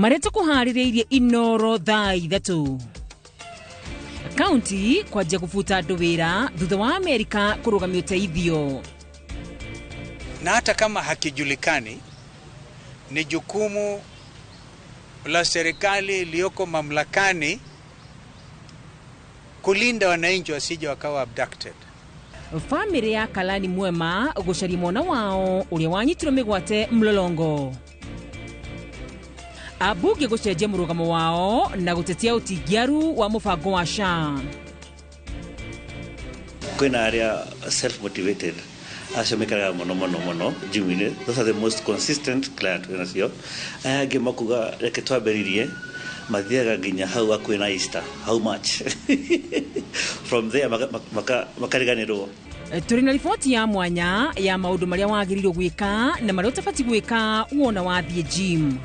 Mareto kuhaririirie Inoro thaa ithatu. County kwajia kufuta andu wira thutha wa Amerika kurugamia uteithio. Na hata kama hakijulikani, ni jukumu la serikali iliyoko mamlakani kulinda wananchi wasije wakawa abducted. Family ya Kalani Mwema gucaria mwana wao uria wanyitirwo migwate Mlolongo. Abuge gucenjia murugamo wao na gutetia utigiaru wa mubango wa SHA. Kwina area self-motivated. Acio mekaraga mono jimine. Those are the most consistent client wenasio. Ayage makuga reke twamberirie mathiaga nginya hau akwina Easter. How much? From there makariganirwo. Turi na ripoti ya mwanya ya maundu maria wagirirwo gwika na maria utabati gwika wona wathie gym.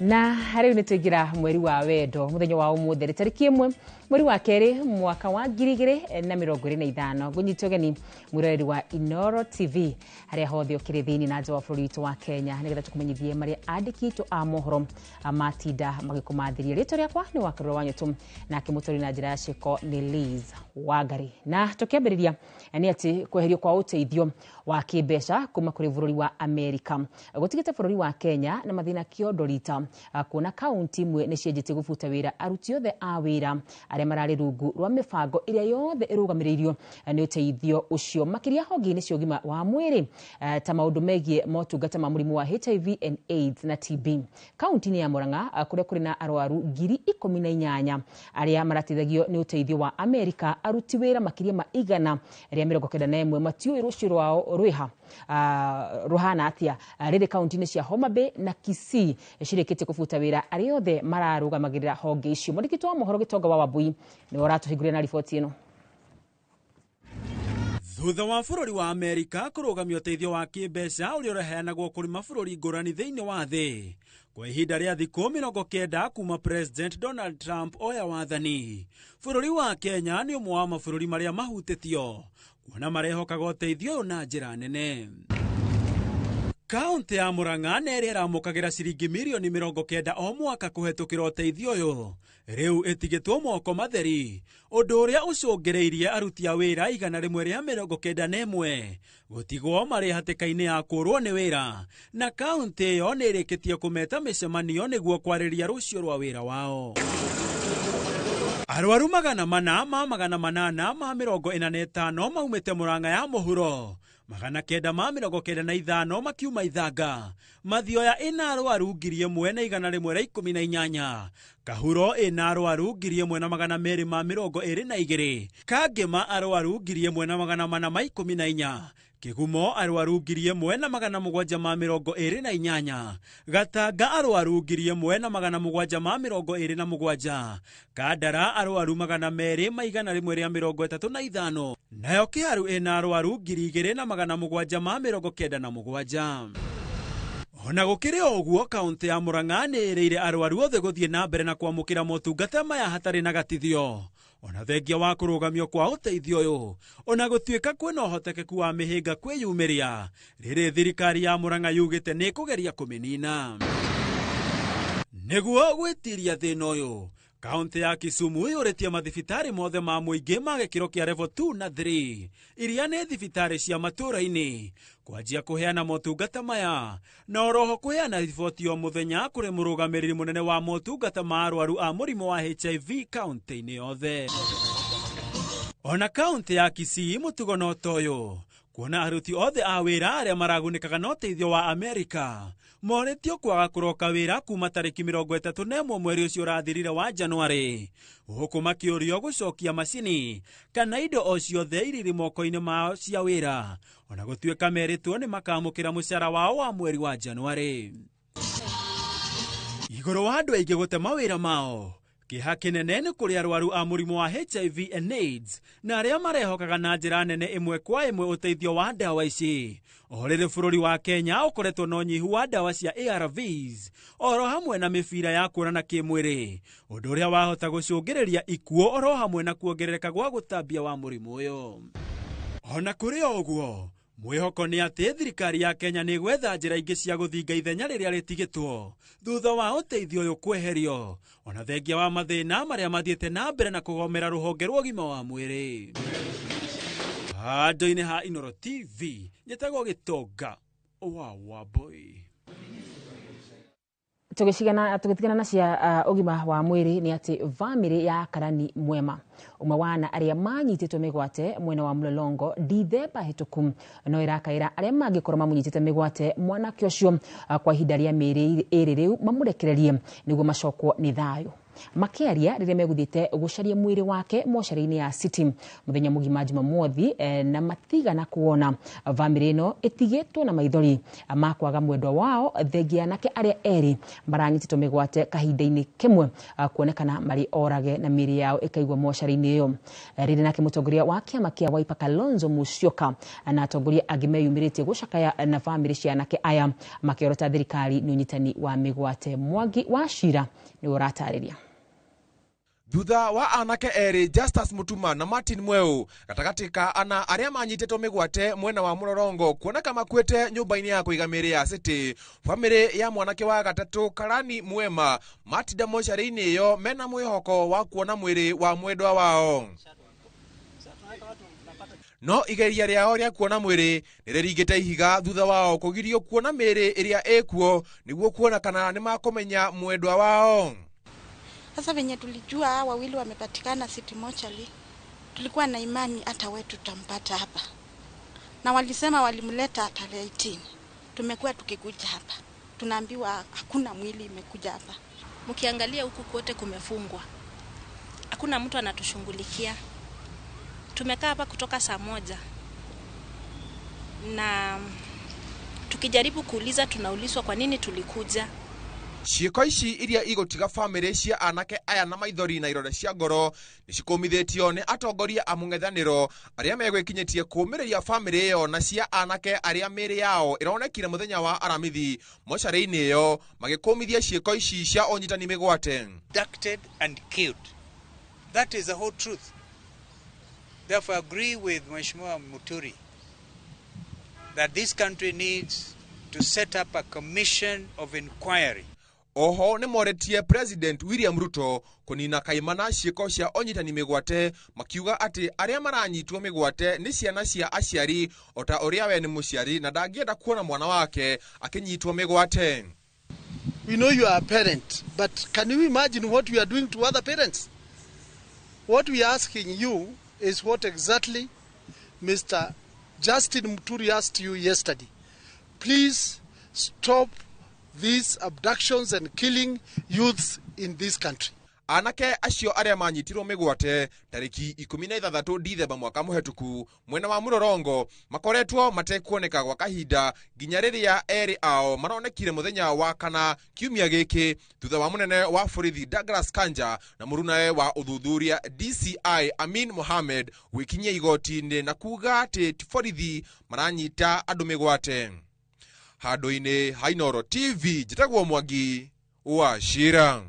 Na hari ni tugira mweri wa wendo muthenya wa umutheri tariki 1 mweri wa keri mwaka wa 2025 gunyitwo geni mwirori wa Inoro TV hari hothe ukirithini na nja wa bũrũri witũ wa Kenya nigetha tukumenyithie maria andikitwo a mohoro matinda magikumathiria rĩtwa rĩakwa ni wakarũra wanyotu na kimutori na njira ya ciko ni Liz Wangari. Na tukiambĩrĩria ni ati kweherio kwa uteithio wa kĩmbeca kuma kũrĩ bũrũri wa Amerika gutigite bũrũri wa Kenya na mathina kĩondorita kuona kaunti imwe ni cienjete gubuta wira aruti othe a wira aria marari rungu rwa mibango iria yothe irugamiriirio ni uteithio ucio makiria hongi ni ciogima wa mwiri ta maundu megie motungata ma murimu wa HIV and AIDS na TB. Kaunti ni ya Murang'a kuria kuri na arwaru 18,000 aria maratithagio ni uteithio wa Amerika aruti wira makiria ma igana aria 91 matiui rucio rwao rwiha ruhana atia riri kaunti ni cia Homa Bay na Kisii cirikite kufuta wira aria othe mararugamagirira honge icio. Mwandĩki wa mohoro Gitonga wa Wambui ni oratuhiguria na riboti ino. Thutha wa bũrũri wa Amerika kũrũgamia ũteithio wa kĩmbeca ũrĩa ũreheanagwo kũrĩ mabũrũri ngũrani thĩinĩ wa thĩ kwa ihinda rĩa thikũ 90 kuma President Donald Trump oya wathani, bũrũri wa Kenya nĩ ũmwe wa mabũrũri marĩa mahutĩtio kuona marehokaga ũteithio na njĩra nene. Kaunti ya Murang'a nĩ ĩramũkagĩra ciringi mirioni 90 o mwaka kũhetũkĩra ũteithio ũyũ, rĩu ĩtigĩtwo moko matheri, ũndũ ũrĩa ũcũngĩrĩirie aruti a wĩra 191 gũtigwo marĩ hatĩka-inĩ ya kũrwo nĩ wĩra, na kaunti ĩyo nĩ ĩrĩkĩtie kũmeta mĩcemanio nĩguo kwarĩria rũciũ rwa wĩra wao. Arwaru 845 maumĩte Murang'a ya mũhuro, 995 makiuma Ithanga, Mathioya ina arwaru 1,118, Kahuro ina arwaru 1,222, Kangema arwaru 1,414, Kigumo arwaru 1,728, Gatanga arwaru 1,727, Kandara arwaru 235, nayo Kiharu ina arwaru 2,797. Ona gũkĩrĩ ũguo, kaunti ya Murang'a nĩ ĩrĩire arwaru othe gũthiĩ na mbere na kwamũkĩra motungata maya hatarĩ na gatithio, ona thengia wa kũrũgamio kwa ũteithio ũyũ, ona gũtuĩka kwĩna ũhotekeku wa mĩhĩnga kwĩyumĩria, rĩrĩ thirikari ya Murang'a yugĩte nĩ kũgeria kũmĩnina. Nĩguo gwĩtiria thĩna ũyũ, kaunti ya Kisumu yũrĩtie mathibitarĩ mothe ma mũingĩ ma gĩkĩro kĩa level 2 na 3, iria nĩ thibitarĩ cia matũũra-inĩ, kwanjia kũheana motungata maya, na oroho kũheana riboti o mũthenya kũrĩ mũrũgamĩrĩri mũnene wa motungata ma arwaru a mũrimũ wa HIV kaunti-inĩ yothe. Ona kaunti ya Kisii mũtugo no toyo, kuona aruti othe a wĩra arĩa maragunĩkaga na ũteithio wa Amerika morĩtio kwaga kũroka wĩra kuma tarĩki 31 mweri ũcio ũrathirire wa Januari, huku makĩũrio gũcokia macini kana indo o ciothe irĩ moko-inĩ mao cia wĩra, ona gũtuĩka merĩtwo nĩ makamũkĩra mũcara wao wa mweri wa Januari. Igũrũ wa andũ aingĩ gũte mawĩra mao, Kiha kinene nĩ kũrĩ arwaru a mũrimũ wa HIV and AIDS na arĩa marehokaga na njĩra nene ĩmwe kwa ĩmwe ũteithio wa ndawa ici. O rĩrĩ bũrũri wa Kenya ũkoretwo na ũnyihu wa ndawa cia ARVs oro hamwe na mĩbira ya kuonana kĩmwĩrĩ, ũndũ ũrĩa wahota gũcũngĩrĩria ikuũ oro hamwe na kuongerereka gwa gũtambia wa mũrimũ ũyũ. Ona kũrĩ ũguo, mwĩhoko nĩ atĩ thirikari ya Kenya nĩ gwetha njĩra ingĩ cia gũthinga ithenya rĩrĩa rĩtigĩtwo thutha wa ũteithio ũyũ kweherio, ona thengia wa mathĩna marĩa mathiĩte na mbere na kũgomera rũhonge rwa ũgima wa mwĩrĩ. Handũ-inĩ ha Inooro TV, njĩtagwo Gĩtonga wa Wambui. Tũgĩtigana na cia ũgima wa mwĩrĩ nĩ atĩ bamĩrĩ ya Karani Mwema, ũmwe wa ana arĩa manyitĩtwo mĩgwate mwena wa Mlolongo Ndithemba hĩtũku, no ĩrakaĩra arĩa mangĩkorwo mamũnyitĩte mĩgwate mwanake ũcio kwa ihinda rĩa mĩeri ĩrĩ rĩu mamũrekererie nĩguo macokwo nĩ thayũ. Makĩaria rĩrĩa megũthiĩte gũcaria mwĩrĩ wake mocarĩ-inĩ ya City mũthenya mũgima Jumamothi, na matigana kuona bamĩrĩ ĩno ĩtigĩtwo na maithori makwaga mwendwa wao thengia anake arĩa erĩ maranyitĩtwo mĩgwate kahinda-inĩ kĩmwe kuonekana marĩ orage na mĩĩrĩ yao ĩkaigwo mocarĩ-inĩ ĩyo. Rĩrĩ nake mũtongoria wa kĩama kĩa Wiper Kalonzo Musyoka na atongoria angĩ meyumĩrĩtie gũcakaya na bamĩrĩ cia anake aya makĩorota thirikari nĩ ũnyitani wa mĩgwate. Mwangi wa Shira nĩ ũratarĩria. Thutha wa anake eri Justus Mutuma na Martin Mweu gatagatĩ ka ana arĩa manyitĩtwo mĩgwate mwena wa Mlolongo kuoneka makuĩte nyũmba-inĩ ya kũiga mĩĩrĩ ya City, bamĩrĩ ya mwanake wa gatatũ Karani Mwema matinda mocarĩ-inĩ ĩyo mena mwĩhoko wa kuona mwĩrĩ wa mwendwa wao. No igeria rĩao rĩa kuona mwĩrĩ nĩrĩringĩte ihiga thutha wao kũgirio kuona mĩĩrĩ ĩrĩa ĩkuo nĩguo kuona kana nĩ makũmenya mwendwa wao. Sasa venye tulijua wawili wamepatikana City Mortuary, tulikuwa na imani hata wetu tutampata hapa. Na walisema walimleta tarehe 18. Tumekuwa tukikuja hapa, tunaambiwa hakuna mwili imekuja hapa. Mkiangalia huku kote kumefungwa, hakuna mtu anatushughulikia. Tumekaa hapa kutoka saa 1 na tukijaribu kuuliza tunaulizwa kwa nini tulikuja. Ciĩko ici iria igũtiga bamĩrĩ cia anake aya na maithori na ironda cia ngoro nĩcikumithĩtio nĩ atongoria a mũng'ethanĩro arĩa megwĩkinyĩtie kũũmĩrĩria bamĩrĩ ĩyo na cia anake arĩa mĩĩrĩ yao ĩronekire mũthenya wa Aramithi mocarĩ-inĩ ĩyo magĩkũmithia ciĩko ici cia ũnyitani mĩgwate. Abducted and killed. That is the whole truth. Therefore, I agree with Mheshimiwa Muturi that this country needs to set up a commission of inquiry. Oho nĩ moretie President William Ruto kũnina kaimana ciĩko cia ũnyitani mĩgwate makiuga atĩ arĩa maranyitwo mĩgwate nĩ ciana cia aciari ota ũrĩa we nĩ mũciari na ndangĩenda kuona mwana wake akĩnyitwo mĩgwate. We know you are a parent, but can you imagine what we are doing to other parents? What we are asking you is what exactly Mr. Justin Muturi asked you yesterday. Please stop these abductions and killing youths in this country. Anake acio arĩa manyitirwo mĩgwate tarĩki 16 Ndithemba mwaka mũhetũku mwena wa Mlolongo makoretwo matekuoneka gwa kahinda nginya rĩrĩa erĩ ao maronekire mũthenya wa kana kiumia gĩkĩ thutha wa mũnene wa borithi Douglas Kanja na mũrunawe wa ũthuthuria DCI Amin Mohamed gwĩkinyia igoti-inĩ na kuga atĩ ti borithi maranyita andũ mĩgwate. Handũ-inĩ ha Inooro TV, njĩtagwo Mwangi wa Shira.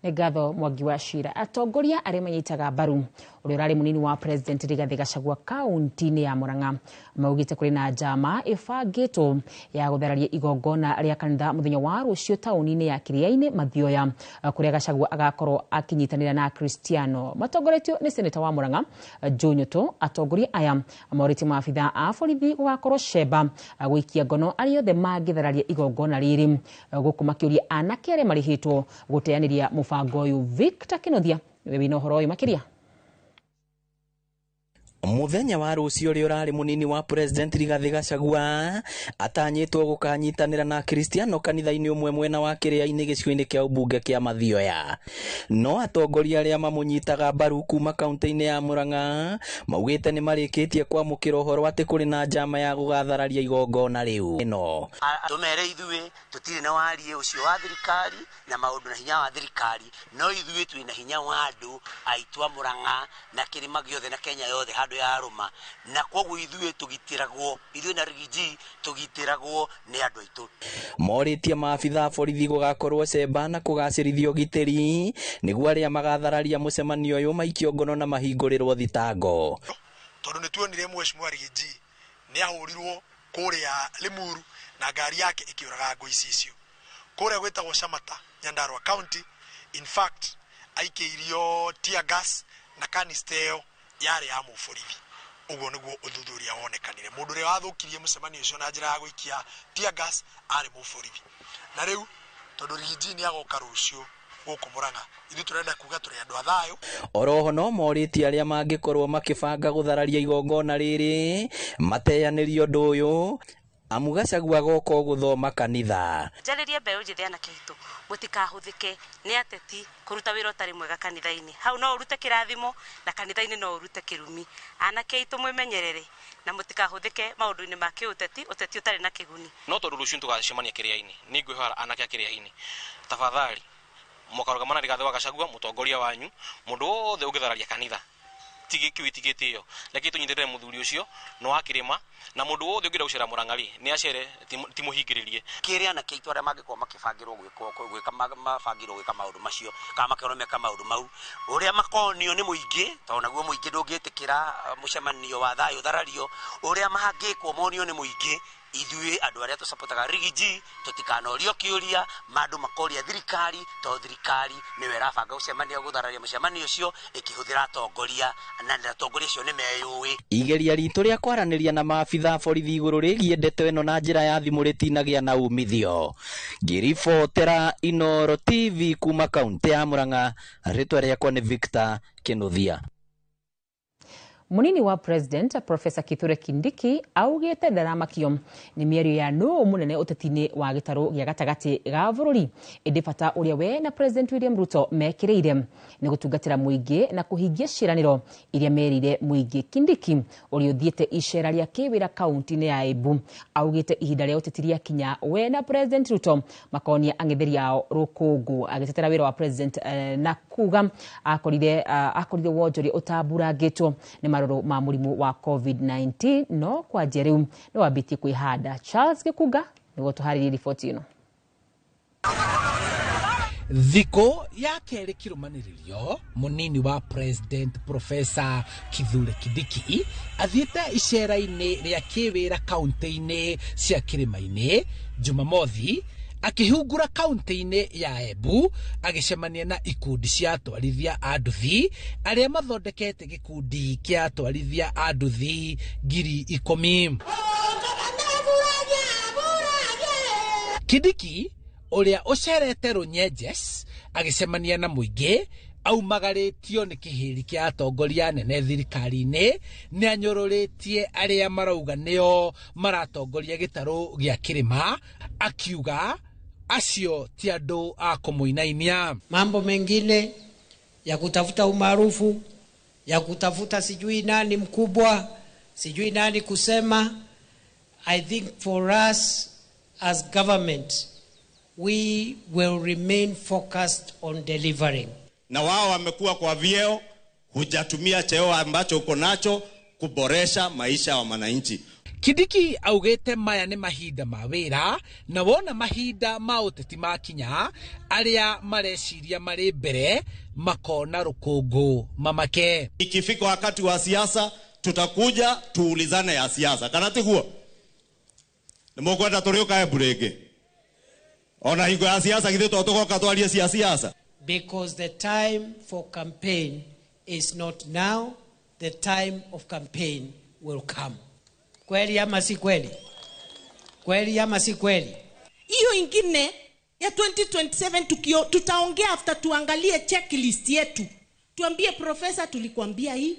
Nĩ ngatho Mwangi wa Shira. Atongoria arĩa manyitaga mbaru ũrĩa ũrarĩ mũnini wa President Rigathĩ Gachagua kaunti-inĩ ya Murang'a maugĩte kũrĩ na njama ĩbangĩtwo ya gũthararia igongona rĩa kanitha mũthenya wa rũciũ taũni-inĩ ya Kĩrĩainĩ Mathioya kũrĩa Gachagua agakorwo akinyitanĩra na Kristiano. Matongoretio nĩ seneta wa Murang'a Joe Nyoto. Atongoria aya morĩtie maabitha a borithi gũgakorwo cemba gũikia ngono arĩa othe mangĩthararia igongona rĩrĩ, gũkũ makĩũria anake arĩa marĩhĩtwo gũteanĩria mũbango ũyũ. Victor Kinothia wĩna ũhoro ũyũ makĩria. Muthenya wa rucio ri urari munini wa president Rigathi Gachagua atanyitwo gukanyitanira na Kristiano kanitha-ini umwe mwena wa Kiria-ini gicigo-ini kia ubunge kia Mathioya. No atongoria aria mamunyitaga mbaru kuma kaunti-ini ya Murang'a maugite ni marikitie kwamukira uhoro ati kuri na njama ya gugathararia igongona riu. Ino tumere ithuĩ tutire na warie ucio wa thirikari na maundu na hinya wa thirikari, no ithuĩ twina hinya wa andu aitwa Murang'a na kirima giothe na Kenya yothe handu ya aruma, na koguo ithuĩ tugitiragwo, ithuĩ na Rigiji tugitiragwo ni andu aitu. Moritie maabitha borithi gugakorwo cemba na kugacirithio gitiri niguo aria magathararia mucemanio uyu maikio ngono na mahingũrĩrwo thitango. Tondu nituonire Mheshimiwa Rigiji ni ahurirwo kuria Limuru na ngari yake ikiuraga ngũ icio kuria gwetagwo Shamata, Nyandarua County. In fact aikirio tear gas na kanisteo yari ya muborithi. Uguo niguo uthuthuria wonekanire. Mundu ria wathukirie mucemanio ucio na njira ya gwikia tear gas ari muborithi. Na riu tondu Rigiji ni agoka rucio guku Murang'a, ithu turenda kuga turi andu a thayu. Oroho no moritie aria mangikorwo makibanga guthararia igongona riri mateyanirio ndu uyu amu Gachagua goko guthoma kanitha. Njaririe mbeũ njĩthĩ na kihitu mutikahuthike ni ateti kuruta wĩra ũtarĩ mwega kanitha-inĩ. Hau no urute kirathimo na kanitha-inĩ no urute kirumi. Anake itu mwimenyerere na mutikahuthike maundu-inĩ ma kiuteti, uteti ũtarĩ na kiguni. No tondu rucio tugacemania Kiria-ini ni ngwihara anake a Kiria-ini, tafadhali mukarugamana Rigathi wa Gachagua mutongoria wanyu, mundu wothe ugithararia kanitha tigikite iyo leki tunyitire muthuri ucio no akirima na mundu wothe ugira gucera Murang'ari ni acere timuhingiririe kiria na kiitu aria mangikwa makibangirwo gwika mabangirwo gwika maundu macio kana makironeka maundu mau uria makonio ni muingi to naguo muingi ndungitikira mucemanio wa thayu tharario uria mahangikwo monio ni muingi. Ithuĩ andu aria tusapotaga Rigiji tutikanorio kiuria mandu makoria thirikari to thirikari niwe rabanga gucemania guthararia mucemanio ucio ikihuthira atongoria na atongoria cio ni meyui. Igeria ritu ria kwaraniria na maabitha borithi iguru rigie ndeto ino na njira ya thimu ritinagia na umithio. Ngiribotera Inooro TV kuma kaunti ya Murang'a, ritwa riakwa ni Victor Kinuthia. Munini wa President Professor Kithure Kindiki augite ndaramakio ni mĩario ya no munene utetini wa gitaru gĩa gatagati ga bururi indi bata uria we na President William Ruto mekireire ni gutungatira muingi na kuhingia ciraniro iria merire muingi. Kindiki uri uthiete icera ria kiwira kaunti-ini ya Embu augite ihinda ria utetiria kinya we na President Ruto makonia ang'etheri yao rukungu agitetera wira wa President na kuga akorire wonjori utaburangitwo ni maroro ma murimu wa COVID-19 no kwa jeriu no wabiti kwihada. Charles Gikuga ni gutuhariria ripoti ino. Thiko ya keri kirumaniririo munini wa President Professor Kithure Kindiki athiete icera-ini ria kiwira kaunti-ini cia Kirima-ini Jumamothi akihungura kaunti-ini ya Embu agicemania na ikundi cia atwarithia a nduthi aria mathondekete gikundi kia atwarithia a nduthi 10,000. Kindiki uria ucerete Runyenjes agicemania na muingi aumagaritio ni kihiri kia atongoria nene thirikari-ini ni anyururitie aria marauga nio maratongoria gitaru gia Kirima akiuga acio ti andu a kumuinainia. Mambo mengine ya kutafuta umaarufu, ya kutafuta sijui nani mkubwa, sijui nani kusema. I think for us as government we will remain focused on delivering. Na wao wamekuwa kwa vyeo, hujatumia cheo ambacho uko nacho kuboresha maisha ya wananchi. Kindiki augete maya ni mahinda ma wira na wona mahinda ma uteti makinya aria mareciria mari mbere makona rukungu mamake. Ikifika wakati wa siasa tutakuja tuulizane ya siasa kana tiguo nimukwenda turioka eburege ona hingo ya siasa githe tutoka twarie cia siasa. Because the time for campaign is not now, the time of campaign will come. Kweli ama si kweli? Kweli ama si kweli? Hiyo ingine ya 2027 tutaongea after tuangalie checklist yetu. Tuambie professor, tulikwambia hii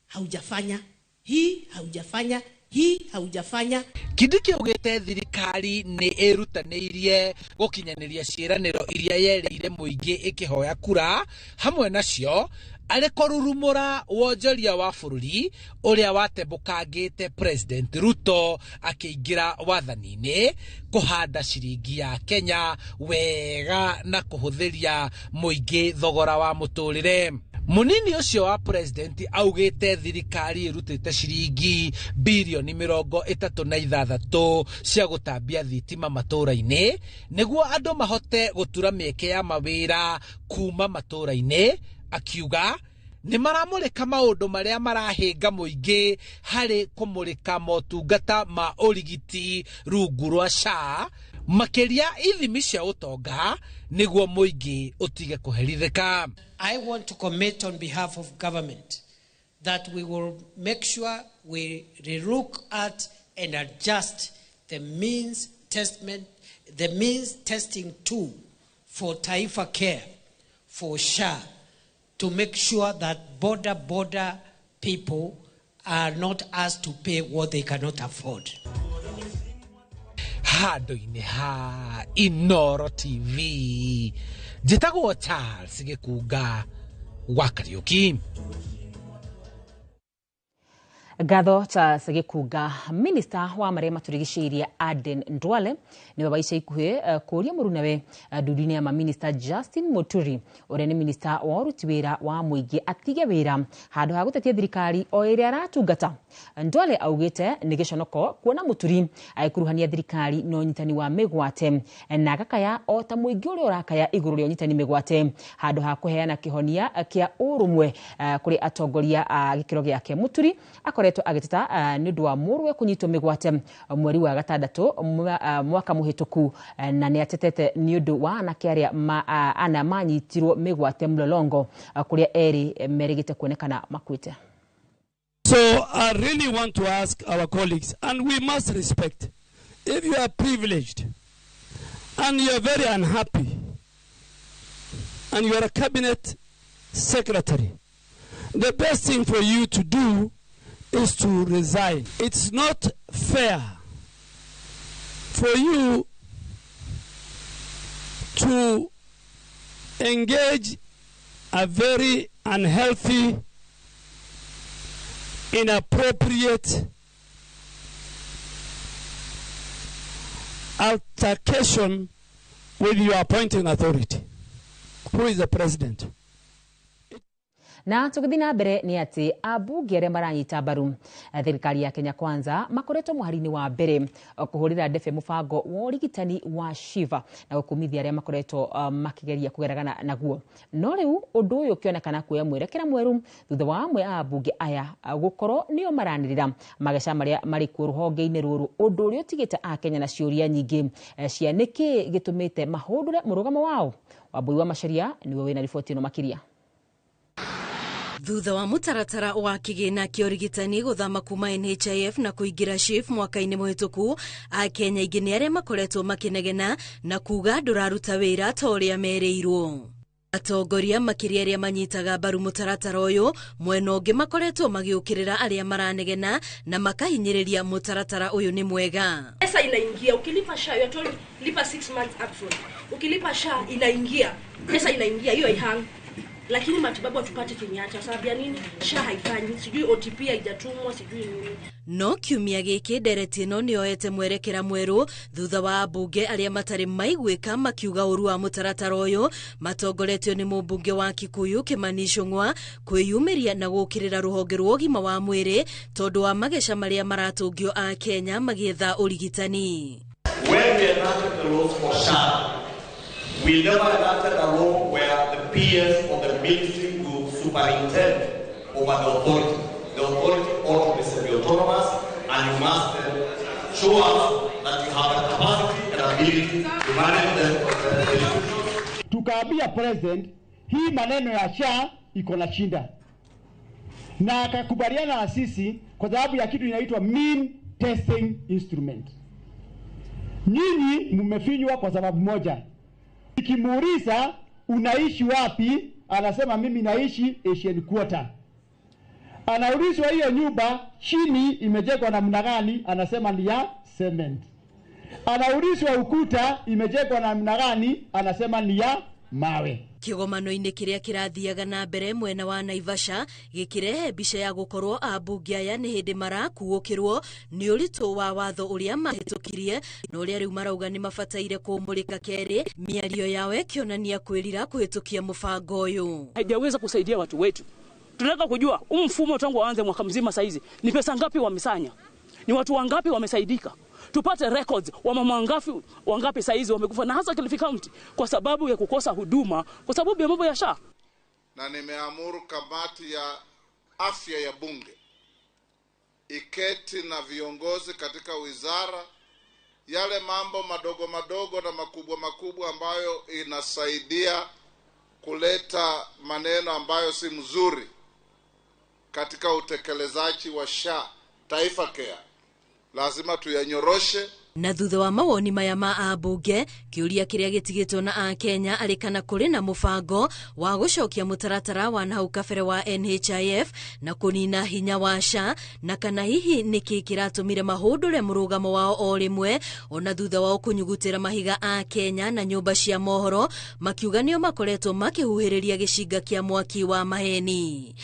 haujafanya. hii haujafanya, hii haujafanya. Kindiki augite thirikari ni irutanirie gukinyaniria ciiraniro iria yereire muingi ikihoya kura, hamwe nacio ariko rurumura wonjoria wa bururi uria watembukangite President Ruto akiingira wathani-ini kuhanda ciringi ya Kenya wega na kuhuthiria muingi thogora wa muturire. Munini ucio wa president augite thirikari irutite ciringi bilioni 36 cia gutambia thitima matura-ini niguo andu mahote gutura mieke ya mawira kuma matura-ini, akiuga ni maramurika maundu maria marahinga muingi hari kumurika motungata ma urigiti rungu rwa SHA makiria ithimi cia utonga niguo muingi utige kuherithika. I want to commit on behalf of government that we will make sure we relook at and adjust the means testing tool for Taifa Care, for SHA, to make sure that border people are not asked to pay what they cannot afford. Handu-ini ha Inoro TV njitagwo Charles Gikunga wa Kariuki. Gatho Charles Gikunga. Minister wa maria maturigiciria Aden Ndwale ni babaica ikuhe kuria murunawe ndudini ya minister Justin Muturi uria ni minister wa uruti wira wa muingi atige wira handu ha gutetia thirikari o iria aratungata. Ndwale augite ni giconoko kuona Muturi aikuruhania thirikari no nyitani wa migwate na agakaya o ta muingi uria urakaya iguru ria nyitani migwate handu ha kuheana kihonia kia urumwe kuri atongoria gikiro giake. Muturi akoretwo agiteta ni ndwa murwe kunyitwo migwate mweri wa gatandatu mwaka muhituku na ni atetete ni ndu wa anake aria ana manyitirwo migwate Mlolongo kuria eri merigite kuonekana makwite. So I really want to ask our colleagues, and we must respect, if you are privileged and you are very unhappy and you are a cabinet secretary, the best thing for you to do is to resign. It's not fair for you to engage a very unhealthy, inappropriate altercation with your appointing authority, who is the president. Na tukithina mbere ni ati abunge aria maranyita mbaru thirikari ya Kenya Kwanza makoretwo muharini wa mbere kuhurira ndefe mubango wa urigitani wa SHIFA na gukumithia aria makoretwo makigeria kugeragana naguo. No riu undu uyu ukionekana kuya mwerekera mweru thutha wa amwe a abunge aya gukorwo nio maranirira mageca maria mari ku ruhonge-ini ruru undu uria utigite a Kenya na ciuria nyingi cia niki gitumite mahundure murugamo wao. Wabui wa Macharia niwe wina riboti ino makiria. Thutha wa mutaratara wa kigina kia urigitani guthama kuma NHIF na kuingira SHIF mwaka-ini muhituku, a Kenya ingi ni aria makoretwo makinegena na kuga nduraruta wira ta uria mereirwo. Atongoria makiria aria manyitaga mbaru mutaratara uyu mwena ungi makoretwo magiukirira aria maranegena na makahinyiriria mutaratara uyu ni mwega. Pesa inaingia, ukilipa SHA you told lipa 6 months upfront. Ukilipa SHA inaingia, pesa inaingia, hiyo haihang. Lakini matibabu atupate Kenyatta sababu ya nini? SHA haifanyi, sijui OTP haijatumwa, sijui nini. No kiumia giki ndereti no nioete mwerekera mweru thutha wa abunge aria matari maigwika makiuga uru wa mutaratara uyu matongoretio ni mubunge wa Kikuyu Kimani Ichung'wa kwiyumiria na gukirira ruhonge rwa ugima wa mwiri tondu wa mageca maria maratungio a Kenya magietha urigitani. When we enacted the laws for SHA, we never enacted a law where the PS or the ministry will superintend over the authority. The authority ought to be semi-autonomous, and you must show us that you have the capacity and ability to manage the Tukaambia president, hii maneno ya SHA iko na shinda. Na akakubaliana na sisi kwa sababu ya kitu inaitwa mean testing instrument. Nyinyi mmefinywa kwa sababu moja. Nikimuuliza unaishi wapi, anasema mimi naishi Asian Quarter. Anaulizwa hiyo nyumba chini imejengwa namna gani, anasema ni ya cement. Anaulizwa ukuta imejengwa namna gani, anasema ni ya mawe. Kigomano-inĩ kĩrĩa kĩrathiaga na mbere mwena wa Naivasha gĩkĩrehe mbica ya gũkorwo ambunge aya nĩ hĩndĩ marakuũkĩrwo nĩ ũritũ wa watho ũrĩa mahĩtũkirie na ũrĩa rĩu marauga nĩ mabataire kũmũrĩka kerĩ, mĩario yao ĩkĩonania kwĩrira kũhĩtũkia mũbango ũyũ. Haijaweza kusaidia watu wetu. Tunataka kujua mfumo tangu waanze mwaka mzima saizi ni pesa ngapi wamesanya, ni watu wangapi wamesaidika, tupate records wa mama wangapi saizi wamekufa, na hasa Kilifi County kwa sababu ya kukosa huduma, kwa sababu ya mambo ya SHA. Na nimeamuru kamati ya afya ya bunge iketi na viongozi katika wizara, yale mambo madogo madogo na makubwa makubwa ambayo inasaidia kuleta maneno ambayo si mzuri katika utekelezaji wa SHA, Taifa Care, lazima tuyanyoroshe. Na thutha wa mawoni maya ma ambunge, kĩũria kĩrĩa gĩtigĩtwo na Akenya arĩ kana kũrĩ na mũbango wa gũcokia mũtaratara wa nahau kabere wa NHIF na kũnina hinya wa SHA, na kana hihi nĩkĩ kĩratũmire mahũndũre mũrũgamo wao o rĩmwe ona thutha wao kũnyugutĩra mahiga Akenya na nyũmba cia mohoro makiuga nĩo makoretwo makĩhuhĩrĩria gĩcinga kĩa mwaki wa maheni.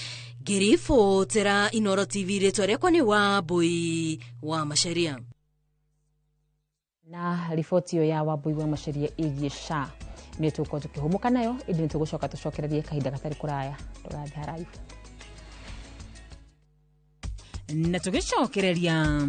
Ngĩribotera Inooro TV, rĩtwa rĩakwa nĩ Wambui wa Macharia. Na riboti yo ya Wambui wa Macharia ĩgiĩ SHA nĩ tũkorwo tũkĩhũmũka nayo, ĩndĩ nĩ tũgũcoka tũcokererie kahinda gatarĩ kũraya. Tũgathiĩ haraihu na tũgĩcokereria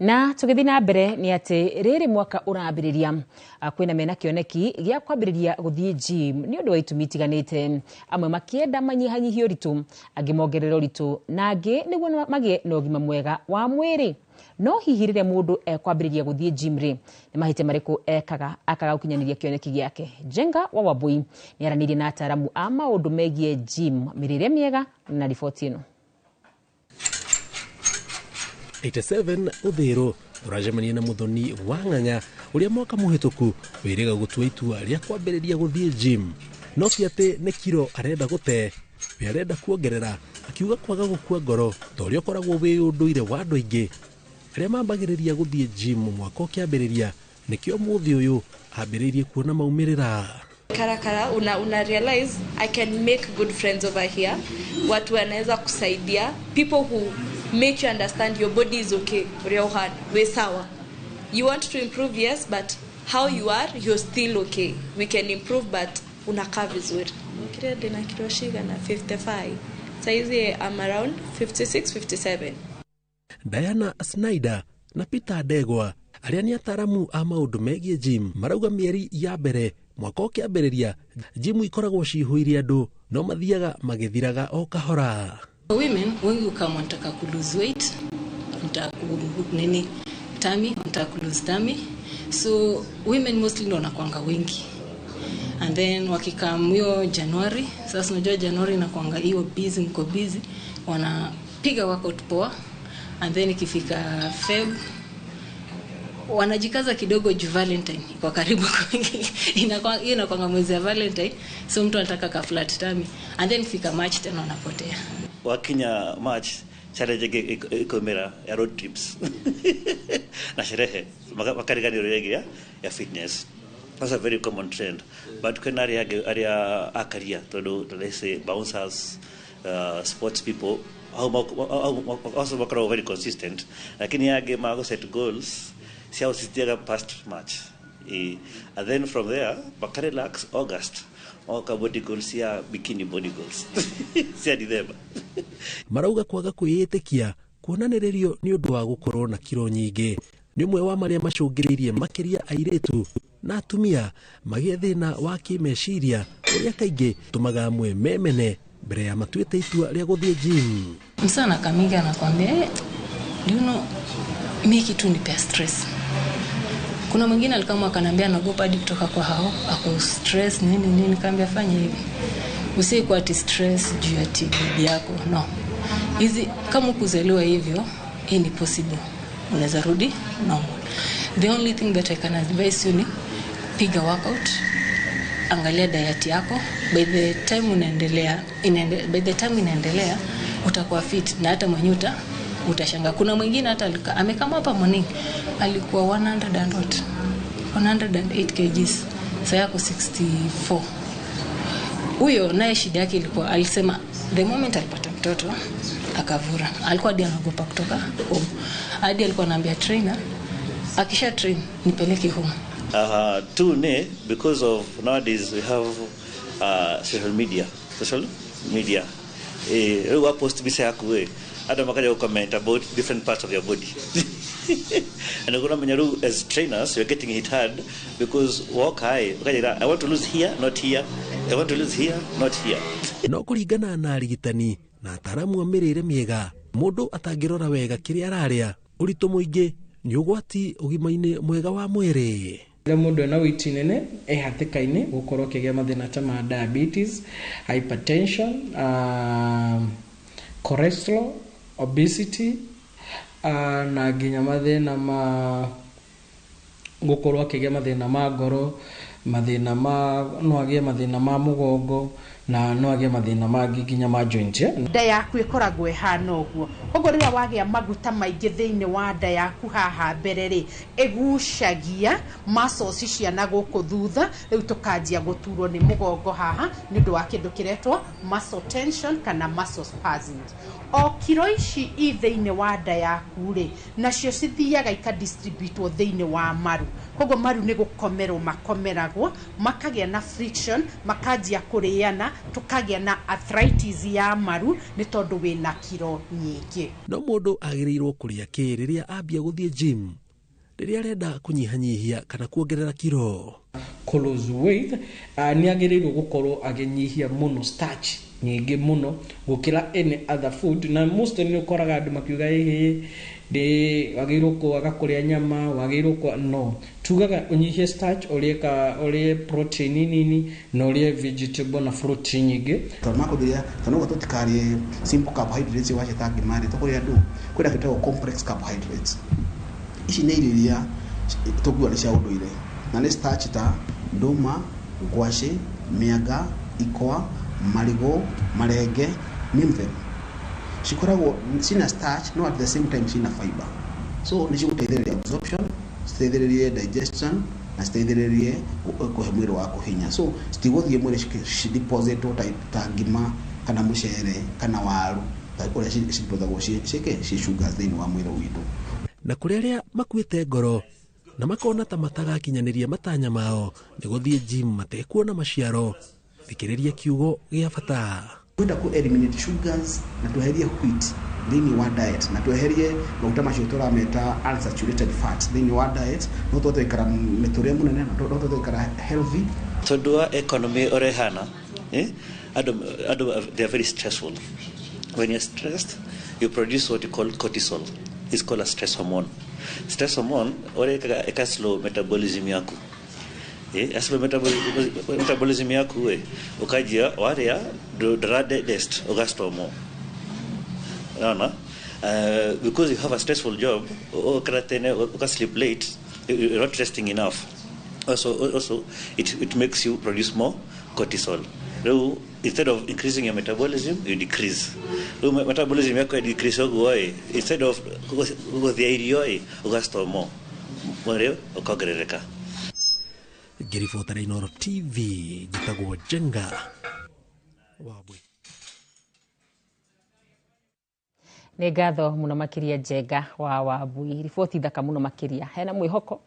na tũgĩthiĩ na mbere nĩ atĩ rĩrĩ mwaka ũrambĩrĩria kwĩna mena kĩoneki gĩa kwambĩrĩria gũthiĩ gym nĩ ũndũ wa itũmi itiganĩte, amwe makĩenda manyihanyihie ũritũ, angĩ mongerere ũritũ, na angĩ nĩguo magĩe na ũgima mwega wa mwĩrĩ. No hihi rĩrĩa mũndũ ekwambĩrĩria gũthiĩ gym rĩ, nĩ mahĩtia marĩkũ akaga gũkinyanĩria kĩoneki gĩake? Jenga wa Wambui nĩ aranĩirie na ataaramu a maũndũ megiĩ gym, mĩrĩre mĩega na riboti ĩno. 87 Uthiru urajemania na Muthoni wa Ng'ang'a uria mwaka muhituku wiriga gutua itua ria kwambĩrĩria gũthiĩ gym, no ti atĩ nĩ kiro arenda gũte, we arenda kuongerera, akiuga kwaga gũkua ngoro toria ũkoragwo wĩ ũndũire wa andũ aingĩ arĩa mambagĩrĩria gũthiĩ gym mwaka ũkĩambĩrĩria, nĩkĩo mũthĩ ũyũ ambĩrĩirie kuona maumĩrĩra. Karakara una realize I can make good friends over here. Watu wanaweza kusaidia, people who make you understand your body is okay, we sawa. You want to improve, yes, but how you are, you're still okay. We can improve, but unakaa vizuri. Kirede na kiroshiga na 55. Saizi I'm around 56, 57. Diana Snyder na Peter Degwa arĩa nĩ ataaramu a maũndũ megiĩ gym marauga mĩeri ya mbere mwaka ũkĩambĩrĩria gym ikoragwo ciihũire andũ, no mathiaga magĩthiraga o kahora. Women wengi kama wanataka ku lose weight, wanataka nini tummy, wanataka ku lose tummy, so women mostly ndio wanakuanga wengi, and then wakikamio January, sasa unajua January inakuanga hiyo busy, mko busy, wanapiga workout poa, and then ikifika Feb wanajikaza kidogo juu Valentine kwa karibu inakuanga mwezi ya Valentine, so mtu anataka ka flat tummy, and then ikifika March tena wanapotea. Wakinya March challenge ikomera ya road trips na sherehe makariganiro ya fitness. That's a very common trend, but kuna area akaria todo, let's say bouncers, sports people, also wakaro very consistent, lakini yage mago set goals siya usitiaga past match, and then from there bakarelax August oka body goals ya bikini body goals sia December. Marauga kwaga kwĩyĩtĩkia kuonanĩrĩrio nĩ ũndũ wa gũkorwo na kiro nyingĩ nĩ ũmwe wa marĩa macũngĩrĩirie makĩria airĩtu na atumia magĩe thĩna wa kĩmeciria ũrĩa kaingĩ tũmaga amwe memene mbere ya matuĩte itua rĩa gũthiĩ gym. Msana kaminga anakuambia do you know mimi kitu ni stress. Kuna mwingine alikama akanambia naogopa hadi kutoka kwa hao, ako stress nini kaambia fanya hivi. Usikuwa ati stress juu ya bibi yako, no. Hizi kama kuzaliwa hivyo, ni possible. Unaweza rudi normal. The only thing that I can advise you ni piga workout, angalia diet yako. By the time inaendelea utakuwa fit na hata mwenye utashanga. Kuna mwingine hata amekama hapa morning alikuwa 108 kgs, sasa yako 64. Huyo naye shida yake ilikuwa, alisema the moment alipata mtoto akavura, alikuwa hadi anaogopa kutoka home. Hadi alikuwa anaambia trainer akisha train nipeleke home. Because of nowadays we have social media. We post bisa aku ada makaja comment about different parts of your body. And as trainers, we're getting hit hard because walk high. I want to lose here, not here. I want to lose here, not here. No kuringana na arigitani na ataramu wa mirire miega, mundu atangirora wega kiria araria, uritu muingi ni ugwati ugimaine mwega wa mwiri. Mundu ena witi nene hatikaine gukorwo kigia mathina ta ma diabetes, hypertension, cholesterol, obesity, na ginya mathina ma gukorwo akigia mathina ma ngoro, mathina ma no agie mathina ma mugongo, na no agie mathina mangĩ nginya ma joint. Nda yaku ikoragwo ihana ũguo. Ũguo rĩrĩa wagĩa maguta maingĩ thĩinĩ wa nda yaku haha mbere rĩ, ĩgucagia muscles cia na gũkũ thutha, rĩu tũkanjia gũturwo nĩ mũgongo haha nĩ ũndũ wa kĩndũ kĩretwo muscle tension kana muscle spasms. O kiro ici i thĩinĩ wa nda yaku rĩ, nacio cithiaga ikadistributwo thĩinĩ wa maru. Koguo maru nĩ gũkomerwo makomeragwo, makagĩa na friction, makanjia kũrĩana, tukagĩa na arthritis ya maru nĩ tondũ wĩna kiro nyingĩ. No mũndũ agĩrĩirwo kũrĩa kĩ rĩrĩa ambia gũthiĩ gym, rĩrĩa arenda kũnyihanyihia kana kuongerera kiro? Lose weight, ni agĩrĩirwo gũkorwo agĩnyihia mũno starch nyingĩ mũno gũkĩra any other food. Na most nĩ ũkoraga andũ makiuga wagĩrĩirwo kwaga kũrĩa nyama, wagĩrĩirwo no, tugaga unyihie starch, ũrĩe protein nini na ũrĩe vegetable na fruit nyingĩ. Twamakũthĩria tanoga tũtikarie simple carbohydrates wa chetagi mari tũkũrĩa andũ kwĩna kĩtagwo complex carbohydrates. Ici nĩ irio iria tũguo nĩ cia ũndũire na nĩ starch ta ndũma, ngwacĩ, mĩanga, ikwa, marigũ, marenge, nimbe. Cikoragwo cina starch no at the same time cina fiber. So nĩ cigũteithĩrĩria absorption, citeithĩrĩrie digestion na citeithĩrĩrie kũhe mwĩrĩ waku hinya. So citigũthiĩ mwĩrĩ cidepositwo ta ngima kana mũcere kana waru ũrĩa cidepositagwo ci sugars thĩinĩ wa mwĩrĩ witũ. Na kũrĩ arĩa makuĩte ngoro na makona ta matagakinyanĩria matanya mao nĩ gũthiĩ gym matekuona maciaro, thikĩrĩria kiugo gĩa bata. Kwenda ku eliminate sugars na tweherie wheat thĩinĩ wa diet na tweherie maguta macio tũrameta unsaturated fats thĩinĩ wa diet, no tũtũikara mĩtũrĩre mũnene na tũtũikara healthy. Tondũ wa economy orehana they are very stressful. When you're stressed, you produce what you call cortisol. It's called a stress hormone. Stress hormone oreka slow metabolism yaku. As metabolism yaku ukajia waria digest ugastomo. Because you have a stressful job, you sleep late, you're not resting enough. Also it makes you produce more cortisol. Instead of increasing your metabolism, you decrease. Metabolism yako decrease instead of the irio ugastomo. Mwere ukagerereka. Ngĩribotera Inooro TV, njĩtagwo Jenga Wabwe. Nĩ ngatho mũno makĩria Jenga wa Wabui, riboti thaka mũno makĩria. Hena mwĩhoko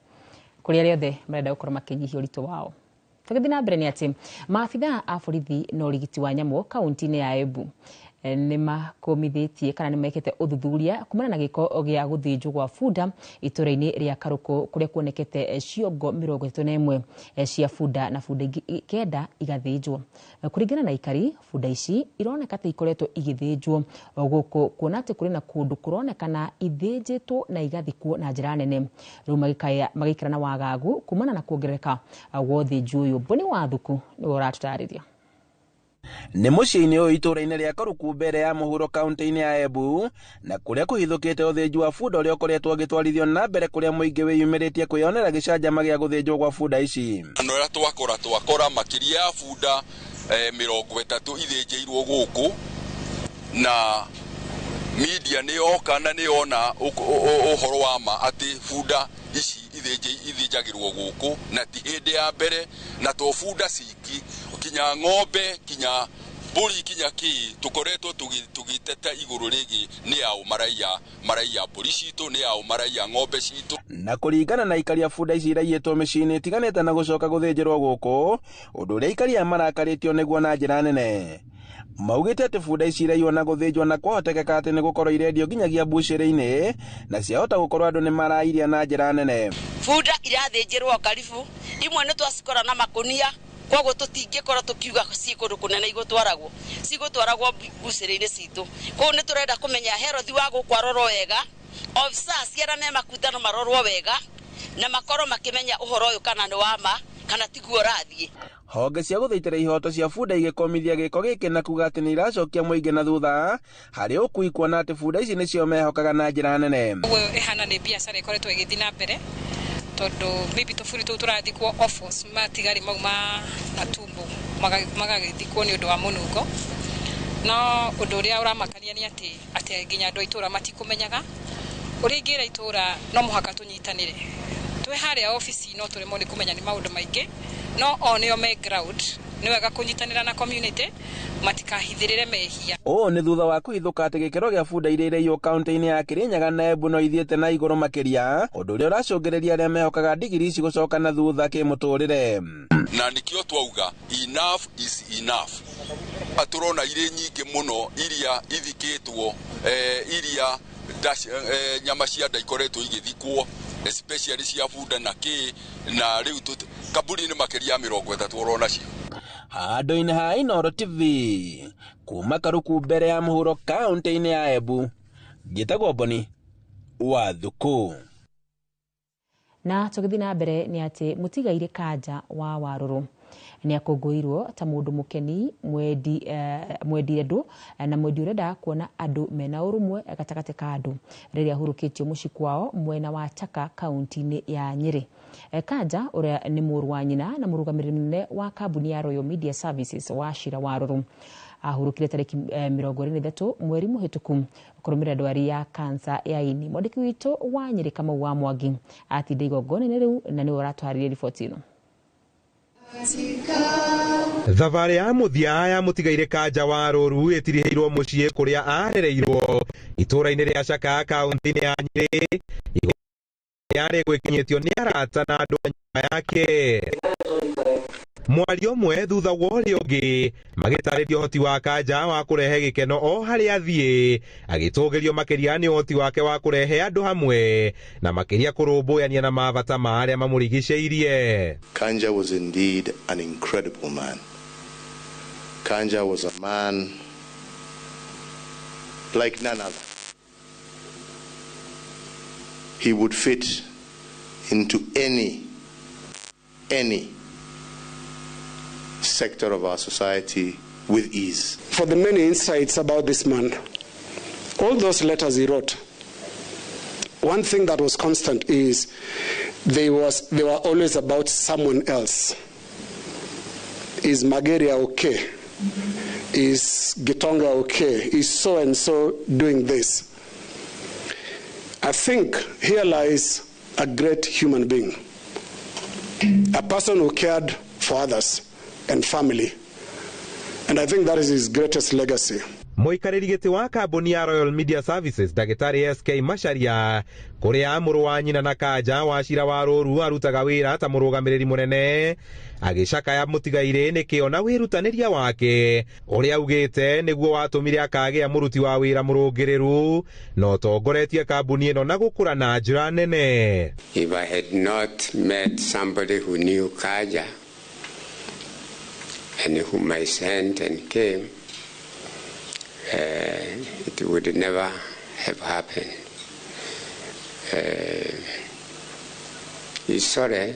kũrĩ arĩa othe marenda gũkorwo makĩnyihia ũritũ wao. Tũgĩthiĩ na mbere nĩ atĩ maabithaa a borithi na ũrigiti wa nyamũ kaunti-inĩ ya Embu nĩ makomithĩtie kana nĩ mekĩte ũthuthuria kumana na gĩko gĩa gũthĩnjwo gwa bunda itũra-inĩ rĩa Karũkũ kũrĩa kuonekete ciongo 31 cia bunda na bunda 9 igathĩnjwo. Kũringana na ikari, bunda ici ironeka ta ikoretwo igĩthĩnjwo gũkũ kuona atĩ kũrĩ na kũndũ kũronekana ithĩnjĩtwo na igathikwo na njĩra nene. Rĩu magĩikara na wagagu kumana na kuongerereka gwa ũthĩnjwo ũyũ. Boni Wathuku nĩwe ũratũtarĩria. nĩ mũciĩ-inĩ ũyũ itũũra-inĩ rĩa Karuku mbere ya mũhuro kaunti-inĩ ya Embu, na kũrĩa kũhithũkĩte ũthĩnji wa bunda ũrĩa ũkoretwo ũgĩtwarithio na mbere kũrĩa mũingĩ wĩyumĩrĩtie kwĩyonera gĩcanjama gĩa gũthĩnjwo gwa bunda ici. Ũrĩa twakora makĩria ya bunda 30 ithĩnjĩirwo gũkũ, na media nĩ yoka na nĩ yona ũhoro wa ma atĩ bunda ici ithĩnjagĩrwo gũkũ, na ti hĩndĩ ya mbere, na to bunda ciki kinya ng'ombe kinya mbũri kinya kĩ tukoretwo tugiteta igũrũ rĩgĩ nĩ yao maraiya mbũri citũ, nĩ yao maraiya ng'ombe citũ. Na kũringana na ikari ya bunda ici iraiyĩtwo mĩciĩ-inĩ itiganĩte na gũcoka gũthĩnjĩrwo gũkũ, ũndũ ũrĩa ikari marakarĩtio nĩguo na njĩra nene. Maugĩte atĩ bunda ici iraiywo na gũthĩnjwo na kwahotekeka atĩ nĩ gũkorwo irendio nginyagia mbucĩrĩ-inĩ, na ciahota gũkorwo andũ nĩ marairia na njĩra nene. Bunda irathĩnjĩrwo karibu, imwe nĩ twacikora na makonia, koguo tũtingĩkorwo tũkiuga ciĩ kũndũ kũnene cigũtwaragwo mbucĩrĩ-inĩ citũ. Koguo nĩ tũrenda kũmenya herothi wa gũkũ arorwo wega, officers arĩa me makutano marorwo wega, na makorwo makĩmenya ũhoro ũyũ kana nĩ wa ma kana tiguo ũrathiĩ. Honge cia gũthaitĩra ihoto cia bunda igĩkomithia gĩko gĩkĩ na kuga atĩ nĩ iracokia mũingĩ na thutha harĩ ũkui, kuona atĩ bunda ici nĩcio mehokaga na njĩra nene. Ũguo ĩhana nĩ biacara ĩkoretwo ĩgĩthiĩ na mbere, tondũ maybe tũburi tũu tũrathikwo offos matigari mau na tumbo magagĩthikwo nĩ ũndũ wa mũnungo. No ũndũ ũrĩa ũramakania nĩ atĩ nginya andũ a itũũra matikũmenyaga ũrĩa ingĩra itũũra. No mũhaka tũnyitanĩre twĩ harĩa ofici, no tũremwo nĩ kũmenya nĩ maũndũ maingĩ, no o nĩo me ground. Nĩ wega kũnyitanĩra na community matikahithĩrĩre mehia. Ũũ nĩ thutha wa kũhithũka atĩ gĩkĩro gĩa bunda iria iraiywo kaunti-inĩ ya Kirinyaga na Embu no ithiĩte na igũrũ makĩria, ũndũ ũrĩa ũracũngĩrĩria arĩa mehokaga ndigiri ici gũcoka na thutha kĩmũtũrĩre. Na nĩkĩo twauga enough is enough. Tũrona irĩ nyingĩ mũno iria ithikĩtwo, iria nyama cia nda ikoretwo igĩthikwo, especially cia bunda na kĩ, na rĩu kaburi nĩ makĩria ya 30 ũrona cio. Handũ-inĩ ha Inooro TV kuma Karuku mbere ya mũhuro kaunti-inĩ ya Embu, ngĩtagwo Boni wa Thuku. Na tũgĩthiĩ na mbere nĩ atĩ mũtigaire Kanja wa Warũrũ nĩ akũngũĩirwo ta mũndũ mũkeni, mwendi andũ na mwendi ũrenda kuona andũ mena ũrũmwe gatagatĩ ka andũ rĩrĩa ahurũkĩtio mũciĩ kwao mwena wa Chaka kaunti-inĩ ya Nyeri. Kanja ũrĩa nĩ mũrũ wa nyina na mũrũgamĩrĩri mũnene wa kambuni ya Royal Media Services Wachira Warũrũ ahurũkire tarĩki 23 mweri mũhĩtũku kũrũmĩrĩra ndwari ya kansa ya ini. Mwandĩki witũ wa Nyeri Kamau wa Mwangi atinda igongona-inĩ rĩu na nĩwe ũratwarĩria riboti ĩno. Thabarĩ ya mũthia ya mũtigaire Kanja wa Warũrũ ĩtirihĩirwo mũciĩ kũrĩa arereirwo itũũra-inĩ rĩa Chaka kaunti-inĩ ya Nyeri, yarĩ gwĩkinyĩtio nĩ arata na andũ a nyũmba yake. Mwaria ũmwe thutha wa ũrĩa ũngĩ magĩtarĩria ũhoti wa Kanja wa kũrehe gĩkeno o harĩa athiĩ, agĩtũgĩrio makĩria nĩ ũhoti wake wa kũrehe andũ hamwe na makĩria kũrũmbũyania na mabata ma arĩa mamũrigicĩirie. Kanja was indeed an incredible man. Kanja was a man like none other. He would fit into any sector of our society with ease. For the many insights about this man, all those letters he wrote, one thing that was constant is they were always about someone else. Is Mageria okay? Is Gitonga okay? Is so and so doing this? I think here lies a great human being, a person who cared for others and family, and I think that is his greatest legacy. Mũikarĩri gĩtĩ wa kambuni ya Royal Media Services Ndagĩtarĩ SK Macharia kũrĩa mũrũ wa nyina na Kanja Wachira Warũrũ arutaga wĩra ta mũrũgamĩrĩri mũnene agĩcakaya mũtigaire nĩkĩo na wĩrutanĩria wake ũrĩa augĩte nĩguo watũmire akagĩa mũruti wa wĩra mũrũngĩrĩru na ũtongoretie kambuni ĩno na gũkũra na njĩra nene. If I had not met somebody who knew Kanja and whom I sent and came, it would never have happened. He's sorry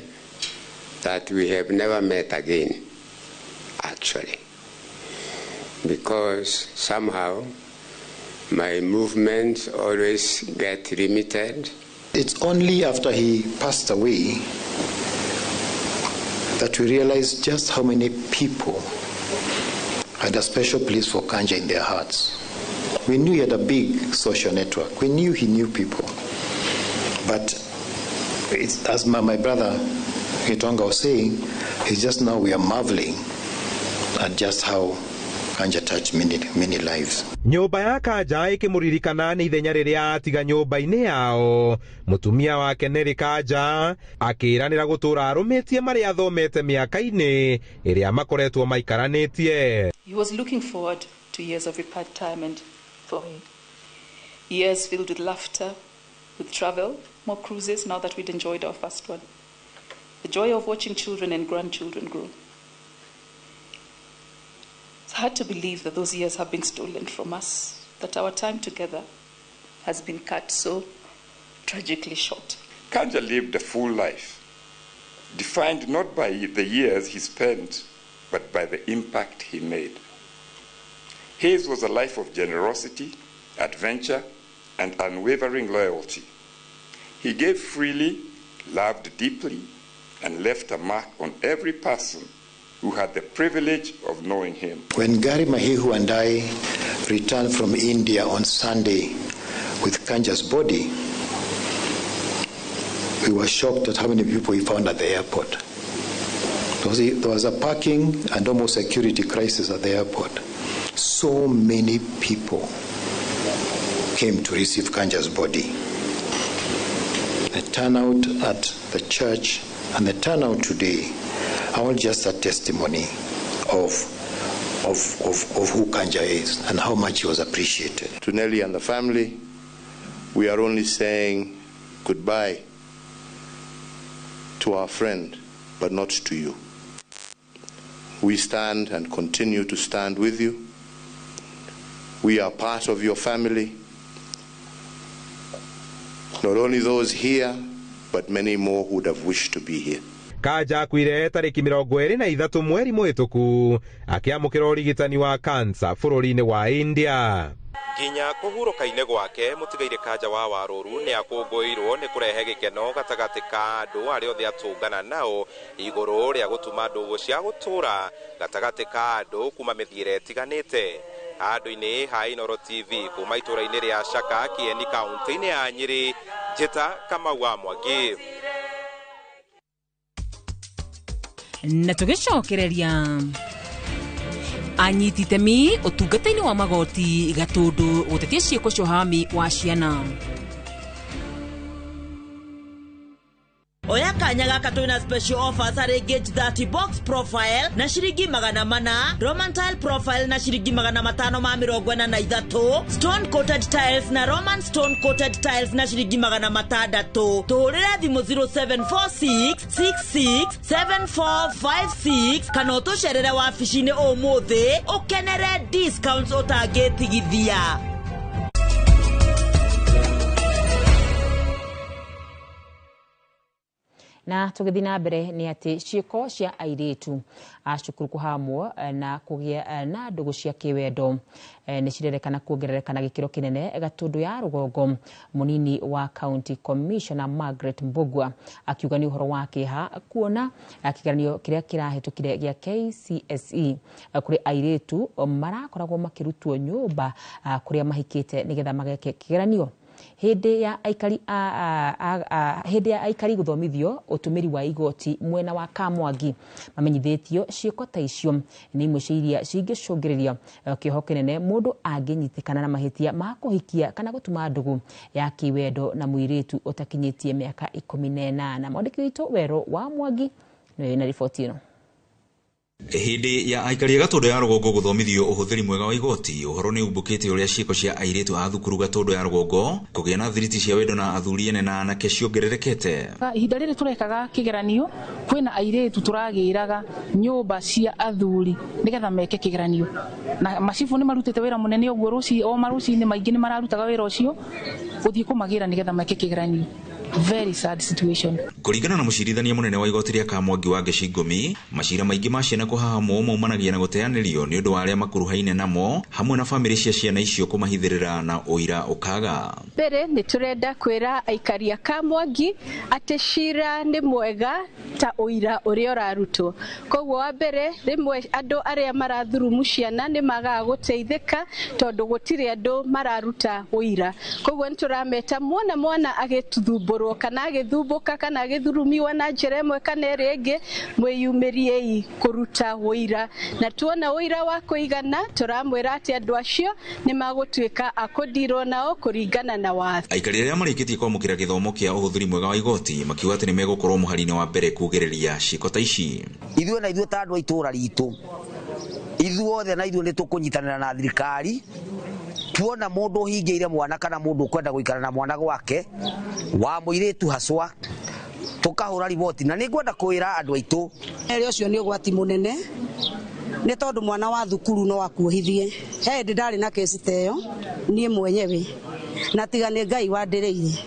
that we have never met again, actually. because somehow my movements always get limited. It's only after he passed away that we realized just how many people had a special place for Kanja in their hearts. We knew he had a big social network. We knew he knew people. But it's, as my brother Gitonga was saying, it's just now we are marveling at just how Kanja touched many lives. Nyumba ya Kanja ikimuririkana ni ithenya riria atiga nyumba-ini yao. Mutumia wake Neri Kanja akiranira gutura arumitie maria athomete miaka-ini iria makoretwo maikaranitie. He was looking forward to years of retirement for me. Years filled with laughter, with travel, more cruises now that we'd enjoyed our first one. The joy of watching children and grandchildren grow. It's hard to believe that those years have been stolen from us, that our time together has been cut so tragically short. Kanja lived a full life, defined not by the years he spent, but by the impact he made. His was a life of generosity, adventure, and unwavering loyalty. He gave freely, loved deeply, and left a mark on every person who had the privilege of knowing him. When Gary Mahihu and I returned from India on Sunday with Kanja's body, we were shocked at how many people we found at the airport. There was a parking and almost security crisis at the airport. So many people came to receive Kanja's body. The turnout at the church and the turnout today are all just a testimony of who Kanja is and how much he was appreciated. To Nelly and the family, we are only saying goodbye to our friend, but not to you. We stand and continue to stand with you. We are part of your family. Not only those here, but many more who would have wished to be here. Kanja akuire tariki 23 mweri muhituku akiamukira urigitani wa kansa bururi-ini wa India. Nginya kuhuruka-ini gwake mutigaire Kanja wa Waruru ni akungũirwo ni kurehe gikeno gatagati ka andu aria othe atungana nao iguru ria gutuma ndugu cia gutura gatagati ka andu kuma mithiire itiganite. Handu-ini ha Inoro TV kuma itura-ini ria Shaka Kieni kaunti-ini ya Nyeri, Njita Kamau wa Mwangi. Na tugicokereria anyiti itemi utungata-ini wa magoti Gatundu gutetia ciiko cia uhami wa ciana. Oya kanya gaka twina special offers ari Gauge 30 box profile na shiringi 400, Roman tile profile na shiringi 543, stone coated tiles na Roman stone coated tiles na shiringi 600. Tuhurira thimu 0746 66 7456 kana utusherere wabici-ini umuthi ukenere discounts utangitigithia. Na tugithi na mbere ni ati ciiko cia airitu acukuru kuhamwo na kugia na ndugu cia kiwendo ni cirerekana kuongerereka na gikiro kinene Gatundu ya Rugongo. Munini wa County Commissioner Margaret Mbugua akiuga ni uhoro wake ha kuona kigeranio kiria kirahetukire gia KCSE kuri airitu marakoragwo makirutwo nyumba kuria mahikite nigetha mageke kigeranio. Hindi ya aikari guthomithio utumiri wa igoti mwena wa Kamwangi mamenyithitio ciiko ta icio ni imwe cia iria cingicungiriria kiho kinene mundu anginyitikana na mahitia ma kuhikia kana gutuma ndugu ya kiwendo na muiritu utakinyitie miaka 18. Mwandiki witu Wero wa Mwangi na ripoti ino. Hindi ya aikari Gatundu ya Rugongo guthomithio uhuthiri mwega wa igoti uhoro ni umbukite uria ciiko cia airitu a thukuru Gatundu ya Rugongo kugia na thiriti cia wendo na athuri ene na anake ciongererekete. Ihinda riri turekaga kigeranio kwina airitu turagiraga nyumba cia athuri nigetha meke kigeranio na macifu ni marutite wira munene uguo ruci o maruci ni maingi ni mararutaga wira ucio guthii kumagira nigetha meke kigeranio very sad situation. Kuringana na mucirithania munene wa igoti ria Kamwangi wa Gĩcingũmi, macira maingĩ ma ciana kũhahamwo maumanagia na gũteanĩrio nĩ ũndũ wa arĩa makuruhaine namo hamwe na famĩlĩ cia ciana icio kũmahithĩrĩra na ũira ũkaga. Mbere nĩ turenda kwĩra aikari a Kamwangi atĩ cira nĩ mwega ta ũira ũrĩa ũrarutwo. Koguo wa mbere rĩmwe andũ arĩa marathurumu ciana nĩ magaga gũteithĩka tondũ gũtirĩ andũ mararuta ũira. Koguo nĩ tũrameta mwana agĩthumbũrwo kana agĩthumbũka kana agĩthurumiwa na njĩra ĩmwe kana ĩrĩa ĩngĩ, mwĩyumĩriei kũruta ũira, na tuona ũira wa kũigana tũramwĩra atĩ andũ acio nĩ magũtuĩka akũndirwo nao kũringana na watho. Aikari arĩa marĩkĩtie kwamũkĩra gĩthomo kĩa ũhũthĩri mwega wa igoti makiuga atĩ nĩ megũkorwo mũhari-inĩ wa mbere kũgerĩria ciĩko ta ici. Ithuĩ ta andũ a itũũra ritũ, ithuothe na ithuĩ nĩ tũkũnyitanĩra na thirikari tuona mũndũ hingĩire mwana kana mũndũ kwenda gũikara na mwana gwake wa mũirĩtu haswa tukahũra riboti, na nĩngwenda kwĩra andũ aitũ ere ũcio nĩ ũgwati mũnene nĩ tondũ mwana wa thukuru no akuohithie. He ndĩ ndarĩ na kesi teyo niĩ mwenyewe na tiga nĩ Ngai wandĩrĩire,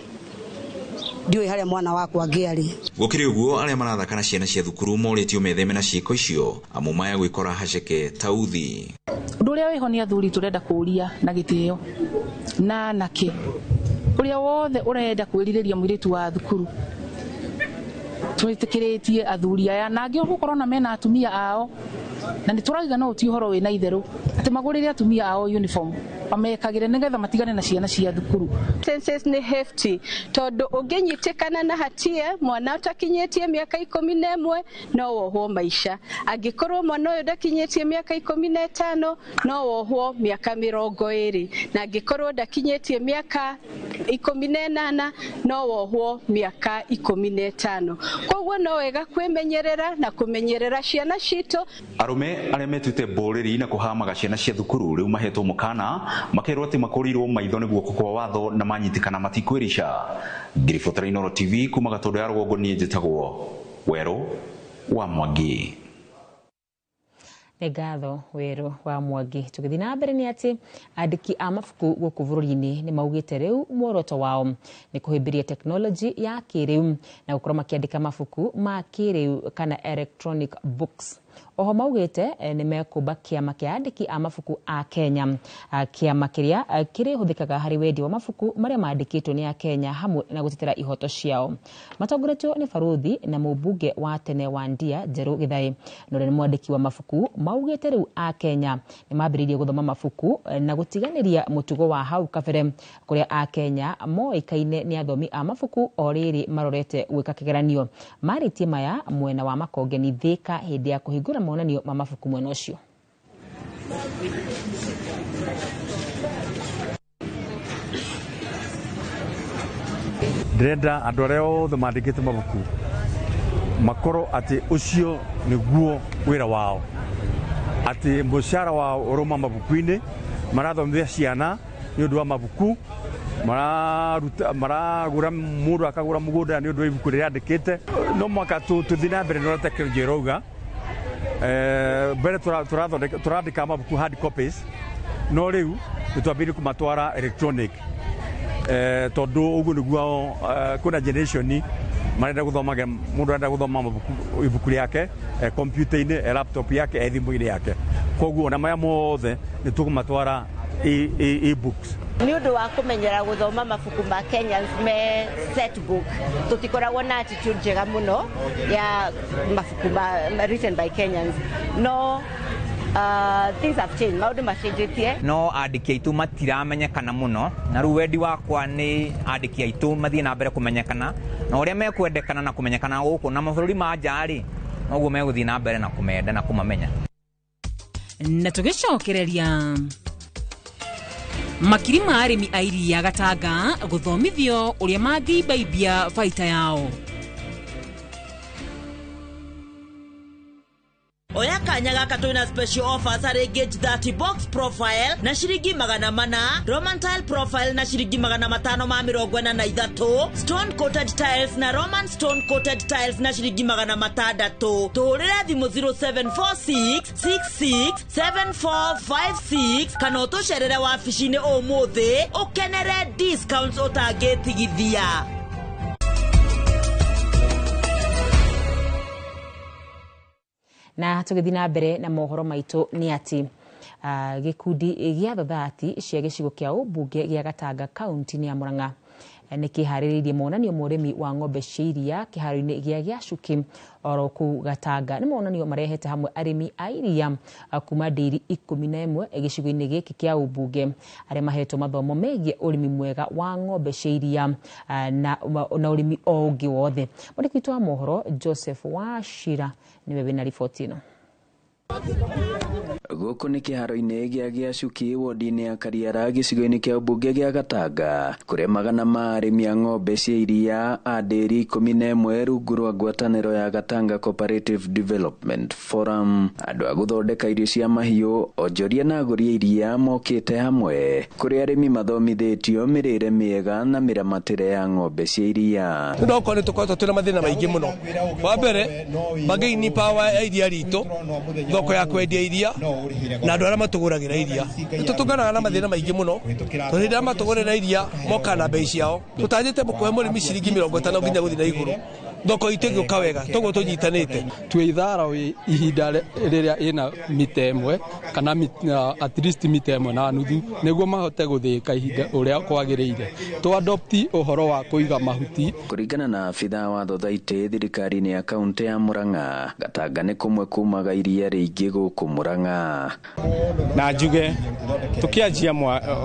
ndiũĩ harĩa mwana wakwa angĩarĩ. Gũkĩrĩ ũguo arĩa marathaka na ciana cia thukuru morĩtio metheme na ciĩko icio amu maya gwĩkora haceke ta uthi. Ũndũ ũrĩa wĩho nĩ athuri tũrenda kũria na gĩtĩo na anake ũrĩa wothe ũrenda kwĩrirĩria mũirĩtu wa thukuru twĩtĩkĩrĩtie athuri aya na angĩ ũgũkorwo na mena atumia ao, na nĩ tũrauga no ti ũhoro wĩna itherũ atĩ magũrĩre atumia ao uniform amekagĩre nĩgetha matigane na ciana cia thukuru. Sentences nĩ hefty tondũ ũngĩnyitĩkana na hatia mwana ũtakinyĩtie mĩaka 11 no wohwo maisha, angĩkorwo mwana ũyũ ndakinyĩtie mĩaka 15 no wohwo mĩaka 20, na angĩkorwo ndakinyĩtie mĩaka 18 no wohwo mĩaka 15. Koguo no wega kwĩmenyerera na kũmenyerera ciana citũ. Arũme arĩa metuĩte mborĩri na kũhamaga ciana cia thukuru rĩu mahetwo mũkana makerwo atĩ makũrĩirwo maitho nĩguo kwa watho na manyitikana matikwĩrisha. Ngiribotera Inooro TV kuma Gatũndũ ya Rũgongo, niĩ njĩtagwo Werũ wa Mwangi. Nĩ ngatho Werũ wa Mwangi. Tũgĩthiĩ na mbere nĩ atĩ andĩki a mabuku gũkũ bũrũri-inĩ nĩ maugĩte rĩu muoroto wao nĩ kũhĩmbĩria teknoloji ya kĩrĩu na gũkorwo makĩandĩka mabuku ma kĩrĩu kana electronic books. Oho maugĩte nĩ mekũmba kĩama kĩa andĩki a mabuku a Kenya, kĩama kĩrĩa kĩrĩhũthĩkaga harĩ wendi wa mabuku marĩa mandĩkĩtwo nĩ a Kenya hamwe na gũtetera ihoto ciao. Matongoretio nĩ baruthi na mũmbunge wa tene wa Ndia Njerũ Gĩthai, na ũrĩa nĩ mwandĩki wa mabuku maugĩte rĩu a Kenya nĩ mambĩrĩirie gũthoma mabuku na gũtiganĩria mũtugo wa hau kabere kũrĩa a Kenya moĩkaine nĩ athomi a mabuku o rĩrĩ marorete gwĩka kĩgeranio. Marĩtie maya mwena wa Makongeni Thĩka hĩndĩ ya kũhingũra monanio ma mabuku mwena ũcio. Ndĩrenda andũ arĩa othe mandĩkĩte mabuku makorwo atĩ ũcio nĩguo wĩra wao, atĩ mũcara wao ũroma mabuku-inĩ, marathomithia ciana nĩ ũndũ wa mabuku, maragũra mũndũ akagũra mũgũnda nĩ ũndũ wa ibuku rĩrĩa andĩkĩte. No mwaka tũthiĩ na mbere na teknolojĩ ĩrauga mbere tũrandĩka mabuku hard copies, no rĩu nĩtwambĩrĩirie kũmatwara electronic tondũ ũguo nĩguo kwĩna generation marenda gũthoma, mũndũ arenda gũthoma mabuku ibuku rĩake computer-inĩ, laptop yake, thimũ-inĩ yake. Koguo na maya mothe nĩ tũkũmatwara e-books. Nĩ ũndũ wa kũmenyera gũthoma mabuku ma Kenyans me set book, tũtikoragwo na attitude njega mũno ya mabuku written by Kenyans. No things have changed, maũndũ macenjetie. No andĩki aitũ matiramenyekana mũno, na rĩu wendi wakwa nĩ andĩki aitũ mathiĩ na mbere kũmenyekana, na ũrĩa mekwendekana na kũmenyekana gũkũ na mabũrũri ma nja-rĩ, noguo megũthiĩ na mbere na kũmenda na kũmamenya. Na tũgĩcokereria makiri ma arĩmi a iria Gatanga gũthomithio ũrĩa mangĩimbaimbia baita yao. Oya kanya gaka twina special offers harĩ Gauge 30 box profile na ciringi 400, Roman tile profile na ciringi 543, stone coated tiles na Roman stone coated tiles na ciringi 600. Tũhũrĩre thimũ 0746 66 7456 kana ũtũcerere wabici-inĩ ũmũthĩ ũkenere discounts ũtangĩtigithia. Na tũgĩthiĩ na mbere na mohoro maitũ nĩ atĩ gĩkundi gĩa thathati cia gĩcigo kĩa ũmbunge gĩa Gatanga kaunti-inĩ ya Murang'a nĩ kĩharĩrĩirie monanio ma ũrĩmi wa ng'ombe cia iria kĩharo-inĩ gĩa Gĩacuki oro kũu Gatanga. Nĩ monanio marehete hamwe arĩmi a iria kuma ndĩri 11 gĩcigo-inĩ gĩkĩ kĩa ũmbunge arĩa mahetwo mathomo megiĩ ũrĩmi mwega wa ng'ombe cia iria na ũrĩmi o ũngĩ wothe. Mwandĩki witũ wa mohoro Joseph Wachira nĩwe wĩna riboti ĩno. Gũkũ nĩ kĩharo-inĩ gĩa Gĩacuki wodi-inĩ ya Kariara gĩcigo-inĩ kĩa ũmbunge gĩa Gatanga kũrĩa magana ma arĩmi a ng'ombe cia iria a ndĩri 11 rungu rwa ngwatanĩro ya Gatanga Cooperative Development Forum. Andũ a gũthondeka irio cia mahiũ, onjoria na agũri a iria mokĩte hamwe kũrĩa arĩmi mathomithĩtio mĩrĩre mĩega na mĩramatĩre ya ng'ombe cia iria. Ndokorwo nĩ tũkoretwo twĩna mathĩna maingĩ mũno. Wa mbere magaini power ya iria ritũ, thoko ya kwendia iria na andũ arĩa matũgũragĩra iria. Tũtunganaga na mathĩna maingĩ mũno. Tondũ rĩrĩa matũgũrĩra iria moka na bei ciao. Tũtanyĩte mũkũhe mũrĩmi ciringi 50 nginya gũthiĩ na igũrũ. Thoko itĩgĩũka wega, toguo tũnyitanĩte. Twĩ ithara ihinda rĩrĩa ĩna mita ĩmwe kana at least mita ĩmwe na nuthu nĩguo mahote gũthĩĩka ihinda ũrĩa kwagĩrĩire. Tũ-adopt ũhoro wa kũiga mahuti. Kũringana na abitha wa Thathaitĩ thirikari-inĩ ya kaunti ya Murang'a, Gatanga nĩ kũmwe kumaga iria rĩingĩ gũkũ Murang'a. Na njuge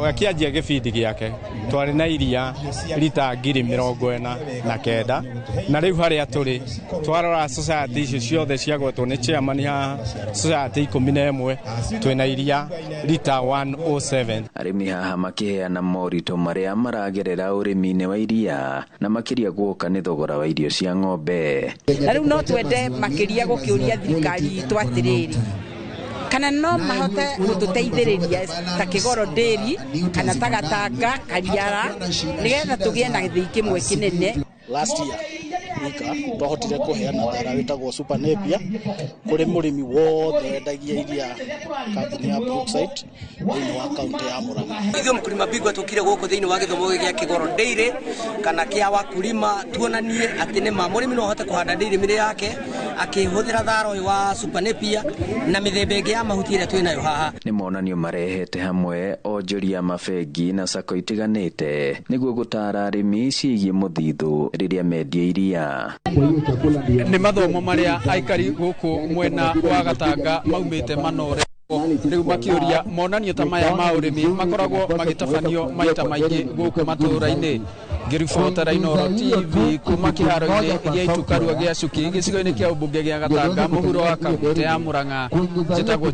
akĩanjia gĩbindi gĩake twarĩ na iria rita 49,000 na rĩu harĩa tũrĩ twarora society icio ciothe ciagwetwo nĩ chairman ha society 11 twĩna iria rita 107. Arĩmi haha makĩheana moritũ marĩa maragerera ũrĩmi-inĩ wa iria na makĩria guoka nĩ thogora wa irio cia ng'ombe. Na rĩu no twende makĩria gũkĩũria thirikari itũ atĩrĩrĩ, kana no mahote gũtũteithĩrĩria ta Kĩgoro Dairy kana ta Gatanga Kariara nĩgetha tũgĩe na gĩthĩi kĩmwe kĩnene. Last year nika twahotire kuheana thara wĩtagwo Super Napier kũrĩ mũrĩmi wothe wendagia iria kambuni ya Brookside thĩinĩ wa kaunti ya Murang'a. Ithuĩ mũkulima bingwa tũkire gũkũ thĩinĩ wa gĩthomo gĩa Kĩgoro Dairy kana kĩa wakulima tuonanie atĩ nĩ ma mũrĩmi no ahote kũhanda dairy mĩrĩ yake akĩhũthĩra thara ũyũ wa Super Napier na mĩthemba ĩngĩ ya mahuti ĩrĩa twĩnayo haha. Nĩ monanio marehete hamwe onjoria mabengi na sako itiganĩte nĩguo gũtara arĩmi ciĩgiĩ mũthithũ rĩrĩa mendia iria. Nĩ mathomo marĩa aikari gũkũ mwena wa Gatanga maumĩte manore rĩu makĩũria monanio ta maya ma ũrĩmi makoragwo magĩtabanio maita maingĩ gũkũ matũũra-inĩ. Ngĩribotera Inooro TV kuma kĩharo-inĩ gĩa Itukarua Gĩacuki gĩcigo-inĩ kĩa ũmbunge gĩa Gatanga mũhuro wa kaunti ya Murang'a.